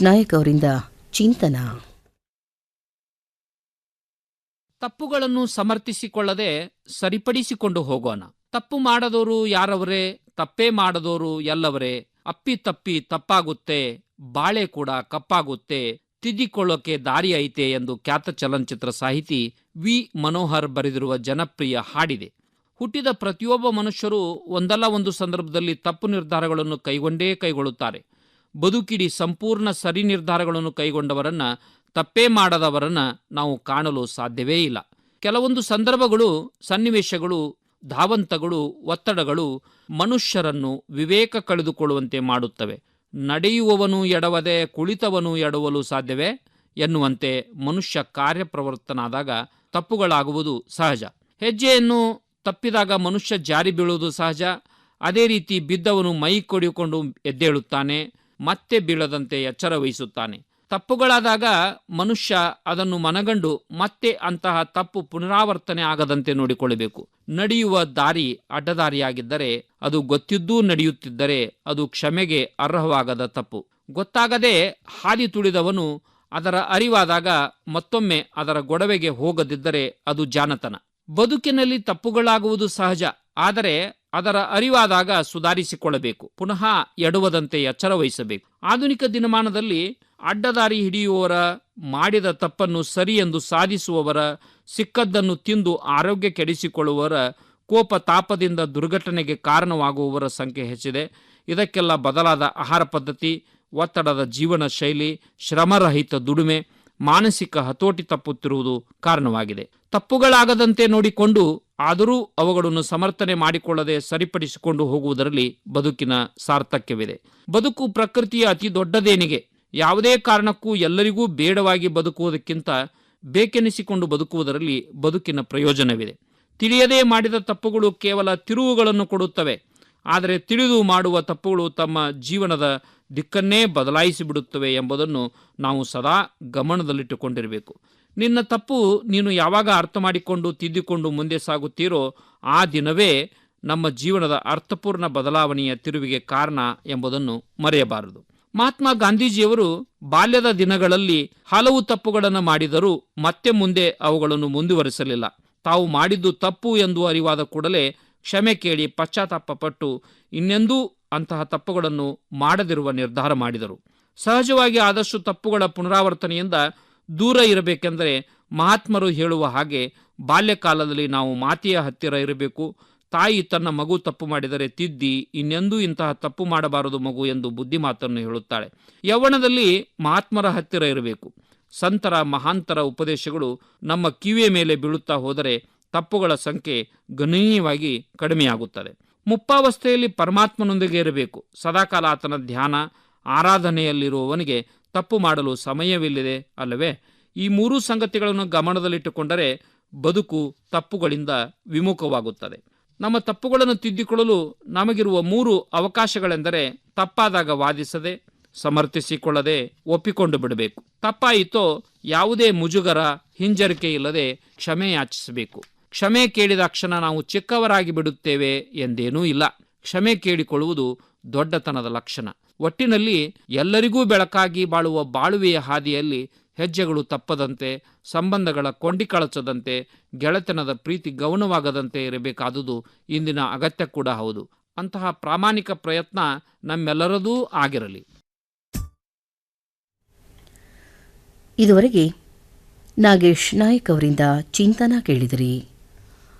ನಾಯಕ್ ಅವರಿಂದ ಚಿಂತನ. ತಪ್ಪುಗಳನ್ನು ಸಮರ್ಥಿಸಿಕೊಳ್ಳದೆ ಸರಿಪಡಿಸಿಕೊಂಡು ಹೋಗೋಣ. ತಪ್ಪು ಮಾಡದವರು ಯಾರವರೇ, ತಪ್ಪೇ ಮಾಡದವರು ಎಲ್ಲವರೇ. ಅಪ್ಪಿ ತಪ್ಪಿ ತಪ್ಪಾಗುತ್ತೆ, ಬಾಳೆ ಕೂಡ ಕಪ್ಪಾಗುತ್ತೆ, ತಿದ್ದಿಕೊಳ್ಳೋಕೆ ದಾರಿ ಐತೆ ಎಂದು ಖ್ಯಾತ ಚಲನಚಿತ್ರ ಸಾಹಿತಿ ವಿ ಮನೋಹರ್ ಬರೆದಿರುವ ಜನಪ್ರಿಯ ಹಾಡಿದೆ. ಹುಟ್ಟಿದ ಪ್ರತಿಯೊಬ್ಬ ಮನುಷ್ಯರು ಒಂದಲ್ಲ ಒಂದು ಸಂದರ್ಭದಲ್ಲಿ ತಪ್ಪು ನಿರ್ಧಾರಗಳನ್ನು ಕೈಗೊಳ್ಳುತ್ತಾರೆ. ಬದುಕಿಡಿ ಸಂಪೂರ್ಣ ಸರಿ ನಿರ್ಧಾರಗಳನ್ನು ಕೈಗೊಂಡವರನ್ನ, ತಪ್ಪೇ ಮಾಡದವರನ್ನ ನಾವು ಕಾಣಲು ಸಾಧ್ಯವೇ ಇಲ್ಲ. ಕೆಲವೊಂದು ಸಂದರ್ಭಗಳು, ಸನ್ನಿವೇಶಗಳು, ಧಾವಂತಗಳು, ಒತ್ತಡಗಳು ಮನುಷ್ಯರನ್ನು ವಿವೇಕ ಕಳೆದುಕೊಳ್ಳುವಂತೆ ಮಾಡುತ್ತವೆ. ನಡೆಯುವವನು ಎಡವದೆ ಕುಳಿತವನು ಎಡವಲು ಸಾಧ್ಯವೇ ಎನ್ನುವಂತೆ ಮನುಷ್ಯ ಕಾರ್ಯಪ್ರವೃತ್ತನಾದಾಗ ತಪ್ಪುಗಳಾಗುವುದು ಸಹಜ. ಹೆಜ್ಜೆಯನ್ನು ತಪ್ಪಿದಾಗ ಮನುಷ್ಯ ಜಾರಿ ಬೀಳುವುದು ಸಹಜ. ಅದೇ ರೀತಿ ಬಿದ್ದವನು ಮೈ ಕೊಡಿಕೊಂಡು ಎದ್ದೇಳುತ್ತಾನೆ, ಮತ್ತೆ ಬೀಳದಂತೆ ಎಚ್ಚರ ವಹಿಸುತ್ತಾನೆ. ತಪ್ಪುಗಳಾದಾಗ ಮನುಷ್ಯ ಅದನ್ನು ಮನಗಂಡು ಮತ್ತೆ ಅಂತಹ ತಪ್ಪು ಪುನರಾವರ್ತನೆ ಆಗದಂತೆ ನೋಡಿಕೊಳ್ಳಬೇಕು. ನಡೆಯುವ ದಾರಿ ಅಡ್ಡದಾರಿಯಾಗಿದ್ದರೆ, ಅದು ಗೊತ್ತಿದ್ದೂ ನಡೆಯುತ್ತಿದ್ದರೆ ಅದು ಕ್ಷಮೆಗೆ ಅರ್ಹವಾಗದ ತಪ್ಪು. ಗೊತ್ತಾಗದೆ ಹಾದಿ ತುಳಿದವನು ಅದರ ಅರಿವಾದಾಗ ಮತ್ತೊಮ್ಮೆ ಅದರ ಗೊಡವೆಗೆ ಹೋಗದಿದ್ದರೆ ಅದು ಜಾಣತನ. ಬದುಕಿನಲ್ಲಿ ತಪ್ಪುಗಳಾಗುವುದು ಸಹಜ, ಆದರೆ ಅದರ ಅರಿವಾದಾಗ ಸುಧಾರಿಸಿಕೊಳ್ಳಬೇಕು, ಪುನಃ ಎಡುವದಂತೆ ಎಚ್ಚರ ವಹಿಸಬೇಕು. ಆಧುನಿಕ ದಿನಮಾನದಲ್ಲಿ ಅಡ್ಡದಾರಿ ಹಿಡಿಯುವವರ, ಮಾಡಿದ ತಪ್ಪನ್ನು ಸರಿ ಎಂದು ಸಾಧಿಸುವವರ, ಸಿಕ್ಕದ್ದನ್ನು ತಿಂದು ಆರೋಗ್ಯ ಕೆಡಿಸಿಕೊಳ್ಳುವವರ, ಕೋಪ ತಾಪದಿಂದ ದುರ್ಘಟನೆಗೆ ಕಾರಣವಾಗುವವರ ಸಂಖ್ಯೆ ಹೆಚ್ಚಿದೆ. ಇದಕ್ಕೆಲ್ಲ ಬದಲಾದ ಆಹಾರ ಪದ್ಧತಿ, ಒತ್ತಡದ ಜೀವನ ಶೈಲಿ, ಶ್ರಮರಹಿತ ದುಡಿಮೆ, ಮಾನಸಿಕ ಹತೋಟಿ ತಪ್ಪುತ್ತಿರುವುದು ಕಾರಣವಾಗಿದೆ. ತಪ್ಪುಗಳಾಗದಂತೆ ನೋಡಿಕೊಂಡು ಆದರೂ ಅವುಗಳನ್ನು ಸಮರ್ಥನೆ ಮಾಡಿಕೊಳ್ಳದೆ ಸರಿಪಡಿಸಿಕೊಂಡು ಹೋಗುವುದರಲ್ಲಿ ಬದುಕಿನ ಸಾರ್ಥಕ್ಯವಿದೆ. ಬದುಕು ಪ್ರಕೃತಿಯ ಅತಿ ದೊಡ್ಡ ದೇಣಿಗೆ. ಯಾವುದೇ ಕಾರಣಕ್ಕೂ ಎಲ್ಲರಿಗೂ ಬೇಡವಾಗಿ ಬದುಕುವುದಕ್ಕಿಂತ ಬೇಕೆನಿಸಿಕೊಂಡು ಬದುಕುವುದರಲ್ಲಿ ಬದುಕಿನ ಪ್ರಯೋಜನವಿದೆ. ತಿಳಿಯದೇ ಮಾಡಿದ ತಪ್ಪುಗಳು ಕೇವಲ ತಿರುವುಗಳನ್ನು ಕೊಡುತ್ತವೆ, ಆದರೆ ತಿಳಿದು ಮಾಡುವ ತಪ್ಪುಗಳು ತಮ್ಮ ಜೀವನದ ದಿಕ್ಕನ್ನೇ ಬದಲಾಯಿಸಿಬಿಡುತ್ತವೆ ಎಂಬುದನ್ನು ನಾವು ಸದಾ ಗಮನದಲ್ಲಿಟ್ಟುಕೊಂಡಿರಬೇಕು. ನಿನ್ನ ತಪ್ಪು ನೀನು ಯಾವಾಗ ಅರ್ಥ ಮಾಡಿಕೊಂಡು ತಿದ್ದಿಕೊಂಡು ಮುಂದೆ ಸಾಗುತ್ತೀರೋ ಆ ದಿನವೇ ನಮ್ಮ ಜೀವನದ ಅರ್ಥಪೂರ್ಣ ಬದಲಾವಣೆಯ ತಿರುವಿಗೆ ಕಾರಣ ಎಂಬುದನ್ನು ಮರೆಯಬಾರದು. ಮಹಾತ್ಮ ಗಾಂಧೀಜಿಯವರು ಬಾಲ್ಯದ ದಿನಗಳಲ್ಲಿ ಹಲವು ತಪ್ಪುಗಳನ್ನು ಮಾಡಿದರೂ ಮತ್ತೆ ಮುಂದೆ ಅವುಗಳನ್ನು ಮುಂದುವರಿಸಲಿಲ್ಲ. ತಾವು ಮಾಡಿದ್ದು ತಪ್ಪು ಎಂದು ಅರಿವಾದ ಕೂಡಲೇ ಕ್ಷಮೆ ಕೇಳಿ ಪಶ್ಚಾತ್ತಾಪಪಟ್ಟು ಇನ್ನೆಂದೂ ಅಂತಹ ತಪ್ಪುಗಳನ್ನು ಮಾಡದಿರುವ ನಿರ್ಧಾರ ಮಾಡಿದರು. ಸಹಜವಾಗಿ ಆದಷ್ಟು ತಪ್ಪುಗಳ ಪುನರಾವರ್ತನೆಯಿಂದ ದೂರ ಇರಬೇಕೆಂದರೆ ಮಹಾತ್ಮರು ಹೇಳುವ ಹಾಗೆ ಬಾಲ್ಯಕಾಲದಲ್ಲಿ ನಾವು ಮಾತೆಯ ಹತ್ತಿರ ಇರಬೇಕು. ತಾಯಿ ತನ್ನ ಮಗು ತಪ್ಪು ಮಾಡಿದರೆ ತಿದ್ದಿ ಇನ್ನೆಂದೂ ಇಂತಹ ತಪ್ಪು ಮಾಡಬಾರದು ಮಗು ಎಂದು ಬುದ್ಧಿ ಮಾತನ್ನು ಹೇಳುತ್ತಾಳೆ. ಯೌವನದಲ್ಲಿ ಮಹಾತ್ಮರ ಹತ್ತಿರ ಇರಬೇಕು. ಸಂತರ ಮಹಾಂತರ ಉಪದೇಶಗಳು ನಮ್ಮ ಕಿವಿಯ ಮೇಲೆ ಬೀಳುತ್ತಾ ಹೋದರೆ ತಪ್ಪುಗಳ ಸಂಖ್ಯೆ ಗಣನೀಯವಾಗಿ ಕಡಿಮೆಯಾಗುತ್ತದೆ. ಮುಪ್ಪಾವಸ್ಥೆಯಲ್ಲಿ ಪರಮಾತ್ಮನೊಂದಿಗೆ ಇರಬೇಕು. ಸದಾಕಾಲ ಆತನ ಧ್ಯಾನ, ಆರಾಧನೆಯಲ್ಲಿರುವವನಿಗೆ ತಪ್ಪು ಮಾಡಲು ಸಮಯವಿಲ್ಲದೆ ಅಲ್ಲವೇ? ಈ ಮೂರೂ ಸಂಗತಿಗಳನ್ನು ಗಮನದಲ್ಲಿಟ್ಟುಕೊಂಡರೆ ಬದುಕು ತಪ್ಪುಗಳಿಂದ ವಿಮುಖವಾಗುತ್ತದೆ. ನಮ್ಮ ತಪ್ಪುಗಳನ್ನು ತಿದ್ದಿಕೊಳ್ಳಲು ನಮಗಿರುವ 3 ಅವಕಾಶಗಳೆಂದರೆ ತಪ್ಪಾದಾಗ ವಾದಿಸದೆ, ಸಮರ್ಥಿಸಿಕೊಳ್ಳದೆ ಒಪ್ಪಿಕೊಂಡು ಬಿಡಬೇಕು. ತಪ್ಪಾಯಿತೋ ಯಾವುದೇ ಮುಜುಗರ, ಹಿಂಜರಿಕೆ ಇಲ್ಲದೆ ಕ್ಷಮೆ ಯಾಚಿಸಬೇಕು. ಕ್ಷಮೆ ಕೇಳಿದಾಕ್ಷಣ ನಾವು ಚಿಕ್ಕವರಾಗಿ ಬಿಡುತ್ತೇವೆ ಎಂದೇನೂ ಇಲ್ಲ. ಕ್ಷಮೆ ಕೇಳಿಕೊಳ್ಳುವುದು ದೊಡ್ಡತನದ ಲಕ್ಷಣ. ಒಟ್ಟಿನಲ್ಲಿ ಎಲ್ಲರಿಗೂ ಬೆಳಕಾಗಿ ಬಾಳುವ ಬಾಳುವೆಯ ಹಾದಿಯಲ್ಲಿ ಹೆಜ್ಜೆಗಳು ತಪ್ಪದಂತೆ, ಸಂಬಂಧಗಳ ಕೊಂಡಿಕಳಚದಂತೆ, ಗೆಳೆತನದ ಪ್ರೀತಿ ಗೌಣವಾಗದಂತೆ ಇರಬೇಕಾದುದು ಇಂದಿನ ಅಗತ್ಯ ಕೂಡ ಹೌದು. ಅಂತಹ ಪ್ರಾಮಾಣಿಕ ಪ್ರಯತ್ನ ನಮ್ಮೆಲ್ಲರದೂ ಆಗಿರಲಿ. ಇದುವರೆಗೆ ನಾಗೇಶ್ ನಾಯಕ್ ಅವರಿಂದ ಚಿಂತನ ಕೇಳಿದಿರಿ.